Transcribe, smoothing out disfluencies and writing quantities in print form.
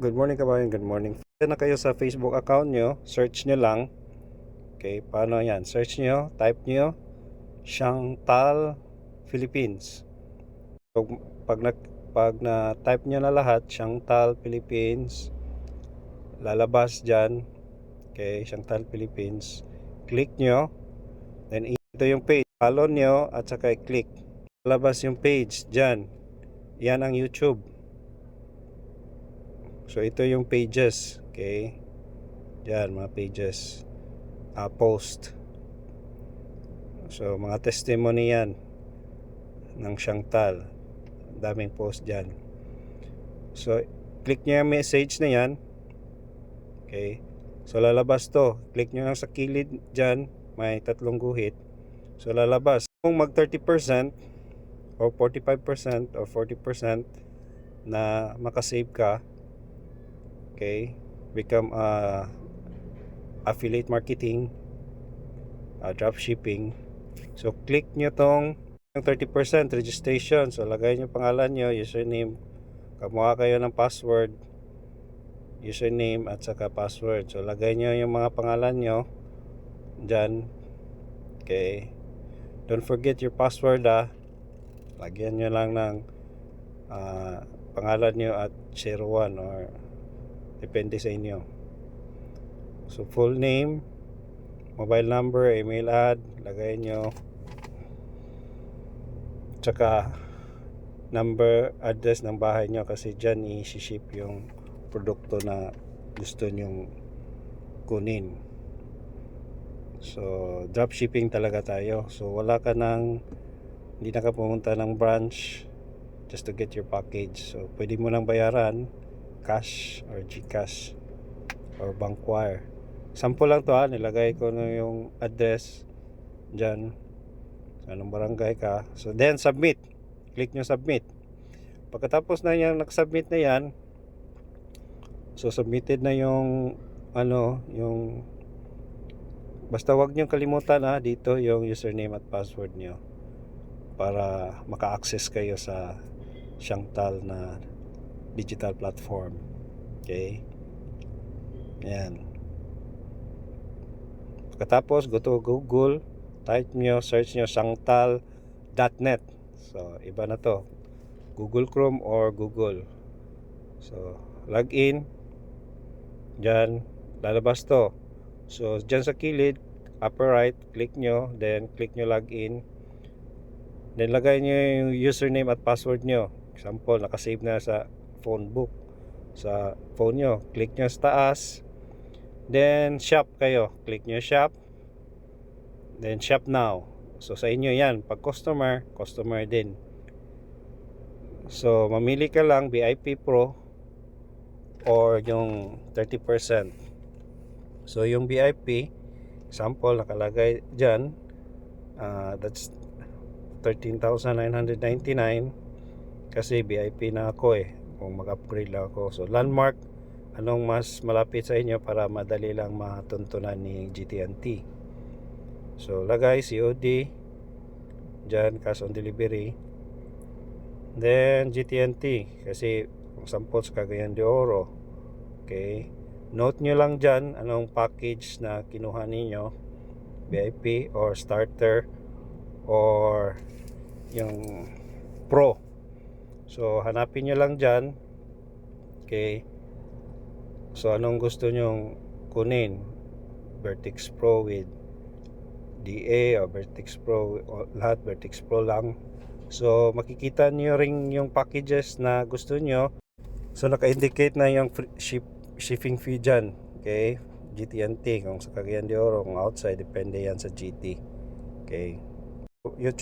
Good morning kabayan, good morning. Na kayo sa Facebook account nyo, search nyo lang. Okay, paano yan? Search nyo, type nyo, Shangtal Philippines. So, pag na type nyo na lahat, Shangtal Philippines, lalabas dyan. Okay, Shangtal Philippines. Click nyo, then ito yung page. Follow nyo at saka click. Lalabas yung page dyan. Yan ang YouTube. So ito yung pages, okay? Diyan mga pages, post. So mga testimony yan ng Shangtal. Daming post diyan. So click nyo yung message na yan. Okay? So lalabas to. Click nyo lang sa kilid diyan, may tatlong guhit. So lalabas. Kung mag 30% or 45% or 40% na makasave ka, okay? Become affiliate marketing, dropshipping. So click nyo tong 30% registration. So lagay nyo pangalan nyo, username, kumuha kayo ng password, username at saka password. So lagay nyo yung mga pangalan nyo dyan. Okay, don't forget your password. Lagyan nyo lang ng pangalan nyo at 01 or depende sa inyo. So full name, mobile number, email ad, lagay nyo, tsaka number, address ng bahay nyo kasi dyan i-ship yung produkto na gusto nyong kunin. So dropshipping talaga tayo. So wala ka nang, hindi na ka pumunta ng branch just to get your package. So pwede mo nang bayaran cash or GCash or bank wire. Sample lang to nilagay ko na yung address dyan, so anong barangay ka. So then submit, click nyo submit. Pagkatapos na yung nag-submit na yan, so submitted na yung yung basta wag nyo kalimutan dito yung username at password nyo para maka-access kayo sa Shangtal na digital platform. Okay, yan. Pagkatapos go to Google, type nyo, search nyo shangtal.net. So iba na to, Google Chrome or Google. So log in dyan, lalabas to. So dyan sa kilid upper right, click nyo, then click nyo login, then lagay nyo yung username at password nyo. Example, nakasave na sa phone book sa phone nyo. Click nyo sa taas, then shop kayo, click nyo shop, then shop now. So sa inyo yan, pag customer din. So mamili ka lang VIP Pro or yung 30%. So yung VIP, example nakalagay dyan, that's 13,999 kasi VIP na ako kung mag-upgrade lang ako. So landmark, anong mas malapit sa inyo para madali lang matuntunan ni GT&T. So lagay COD dyan, cash on delivery, then GT&T kasi kung sample sa Cagayan de Oro. Okay, note nyo lang dyan anong package na kinuha ninyo, VIP or starter or yung Pro. So hanapin nyo lang dyan. Okay, so anong gusto nyong kunin, Vertex Pro with DA o Vertex Pro, lahat Vertex Pro lang. So makikita nyo rin yung packages na gusto nyo. So naka-indicate na yung shipping fee dyan. Okay, GT&T kung sa Cagayan de Oro, kung outside depende yan sa GT. Okay, YouTube.